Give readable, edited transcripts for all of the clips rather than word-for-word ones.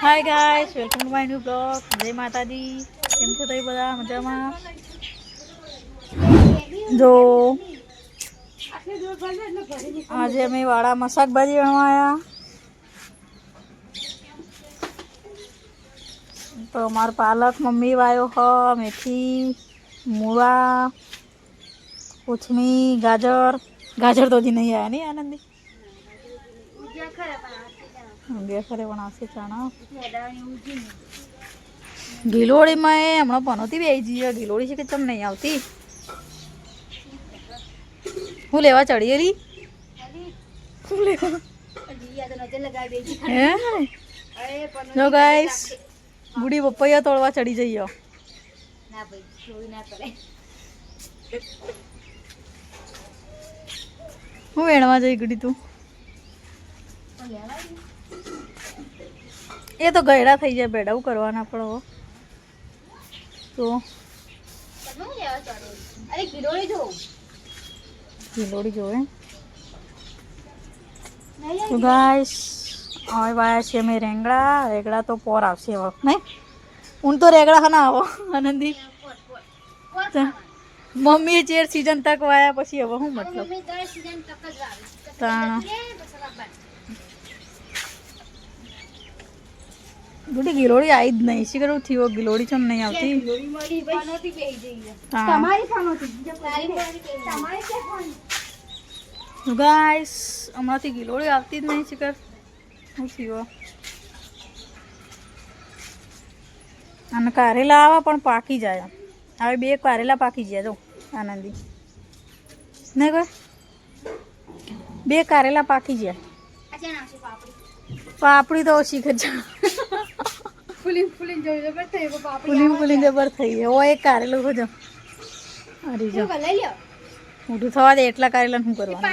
Hi guys, welcome to my new blog. Jai Mataji. કેમ છો તમે બધા? મજામાં? જો આજે અમે વાડામાં શાકભાજી વણવાયા. તો અમારો પાલક મમ્મી વાયો હ, મેથી, મૂળા, કોથમી, ગાજર તો હજી નહીં આવ્યા નહીં આનંદી. બે ખરે પણ આવશે ચાણા. ગિલોડીમાં એ હમણાં પનોતી બે જઈએ. ગિલોડી છે કે ચમ નહીં આવતી. હું લેવા ચડીએલી જો ગાઈસ બુડી પપૈયા તોડવા ચડી જઈએ. હું વેણવા જઈ ગુડી તું? એ તો ગયડા થઈ જાય, બેડાવું કરવાના પણ હવે તો ગિલોડી જોવે તો ગાઈસ. હવે વાયા છે અમે રેગડા તો પોર આવશે હવે નહીં. હું તો રેગડા ખાના આવો આનંદી. મમ્મીએ ચેર સીઝન તક વાયા પછી હવે શું મતલબ તાણા ગુડી ગિલોડી આવી જ નહીં. શી કરું થયો ગિલોડી ચમ નહીં આવતી. ગાઈસ હમણાંથી ગિલોડી આવતી જ નહીં. શિકર શું થયો. અને કારેલા આવા પણ પાકી જાય. હવે બે કારેલા પાકી ગયા જો આનંદી નહીં કોઈ. બે કારેલા પાકી ગયા. પાપડી તો ઓછી ખજા ફૂલીને જબર થઈ ગઈ. ઓ એક કારેલું ખજો અરે જો મોટું થવા દે. એટલા કારેલા શું કરવાનું?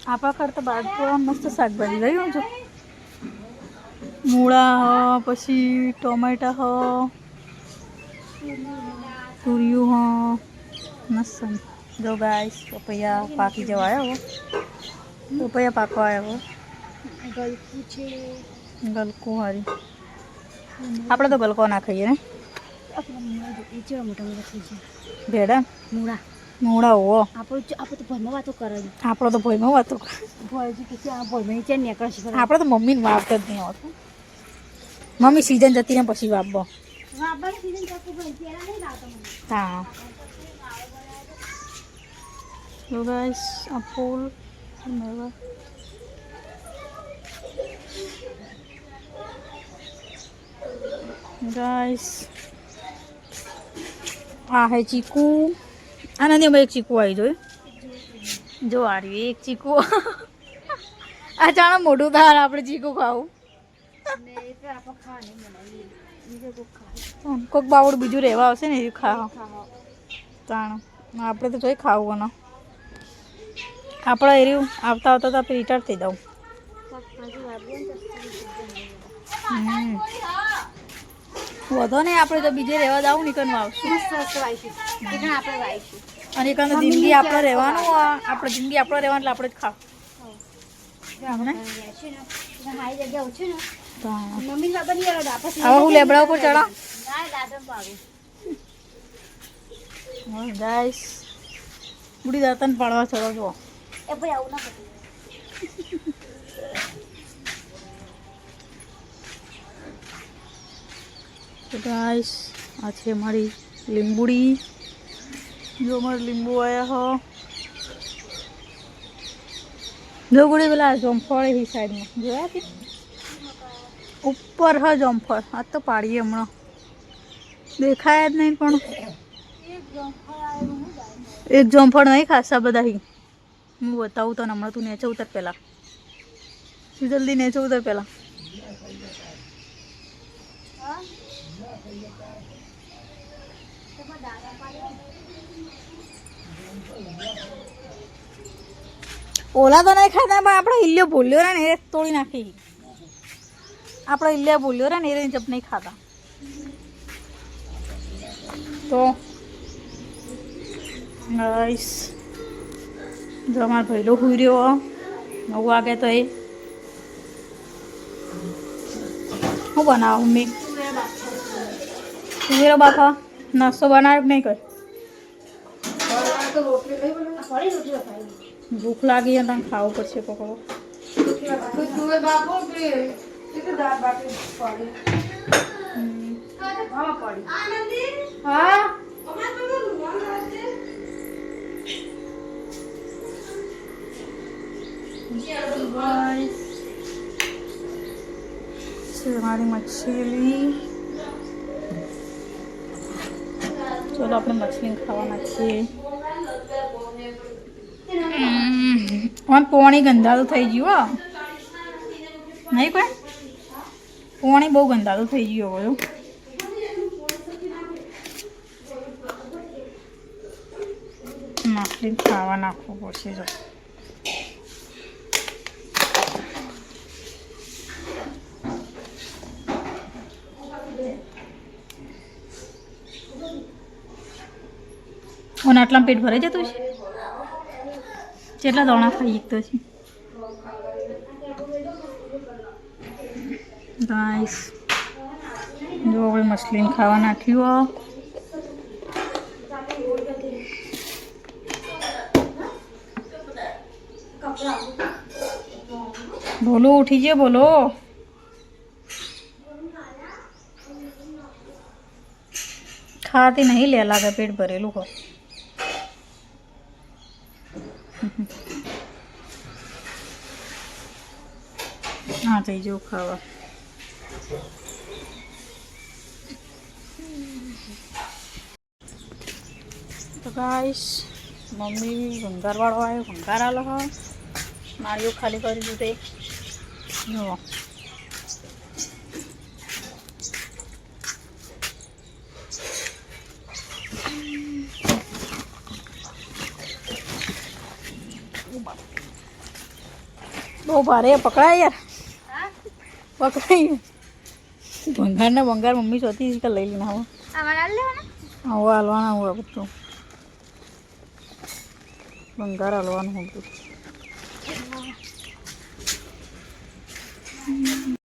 આપણા કરતા બાજુ મસ્ત શાકભાજી ગયું છો. મૂળા હ, પછી ટોમેટા હ, તુરિયું હ, મસ્ત. જો ગાઈસ પપૈયા પાકી જવા આવ્યા. હવે પપૈયા પાકવા આવ્યા. ગલકો હારી આપણે તો ગલકો ના ખાઈએ ને. ભેડા મૂળા હોવો આપણો તો ભયમાં વાતો કરે. આપણે તો મમ્મીને વાપતા જ નહીં આવતું. મમ્મી સીઝન જતી ને પછી વાપવો. હા તો ગાઈસ આ ફૂલ ગાઈસ આ હે ચીકુ. આનાની અમે એક ચીકુ આવી જોયું. જો આ રહ્યું એક ચીકુ. આ ચાણા મોઢું થાય આપણે ચીકુ ખાવું. કોઈક બાવડ બીજું રહેવા આવશે ને એ ખાવા ચાણ. આપણે તો જોઈ ખાવું ને આપણે એર્યું આવતા તો આપણે રિટાયર થઈ દઉં. વધો નહીં આપણે તો બીજે રહેવા જાવું નીકળનું આવશું. અને એક જિંદગી આપણે રહેવાનું. આપણે જિંદગી આપણે રહેવાનું એટલે આપણે જ ખાવ. હવે હું લેબડા ઉપર ચડા ગાઈસ. બુડી દાંતન પાડવા ચડો છો. તો ગાઈસ આ છે મારી લીંબુડી. જો મારે લીંબુ આવ્યા હો. જો ગુડી પેલા જમફળ એ સાઈડમાં જોયા કે ઉપર હ જમફળ. આ તો પાડીએ હમણાં દેખાય જ નહીં. પણ એક જમફળ નહીં ખાસા બધા. હું બતાવું તને હમણાં. તું નેચે ઉતર પહેલાં. તું જલ્દી નેચે ઉતર પહેલાં. ઓલા તો નહીં ખાતા પણ આપણે હિલ્યો ભૂલ્યો ને એ તોડી નાખી. આપણે હિલ્યા ભૂલ્યો ને એ જપ નહીં ખાતા. તો ગાઈસ જો અમારો ભઈલો હુઈ રહ્યો. 9 વાગે તો એ શું બનાવો મમ્મી? તુવેરો બાફા નાસ્તો બનાવ્યો નહીં કર. ભૂખ લાગી છે તને ખાવું પડશે પકડો. हमारी मछली चलो अपने मछली खावाना છીએ. પાણી ગંધાતું થઈ ગયું નહીં કોઈ પાણી બહુ ગંધાતું થઈ ગયું બધું. માછલી ખાવા નાખવું પડશે. જો અને આટલા પેટ ભરાઈ જતું છે. કેટલા દાણા ખાઈ શકતો છે ગાઈસ. જો આપણે મછલી ખાવા નાખ્યું. બોલો ઉઠી ગયો બોલો. ખાતી નહીં લે લાગે પેટ ભરેલું હો. હા થઈ જવું ખાવા. તો ગાઈસ મમ્મી ભંગારવાળો આવ્યો. ભંગાર આલો હા નાળીઓ ખાલી કરી દીધું તે જુઓ. બહુ ભારે પકડાય યાર. પકડાય ભંગાર ને ભંગાર મમ્મી ચોથી લઈ લઈને આવો. આવો હાલવાના હું બધું ભંગાર હાલવાનું હું બધું.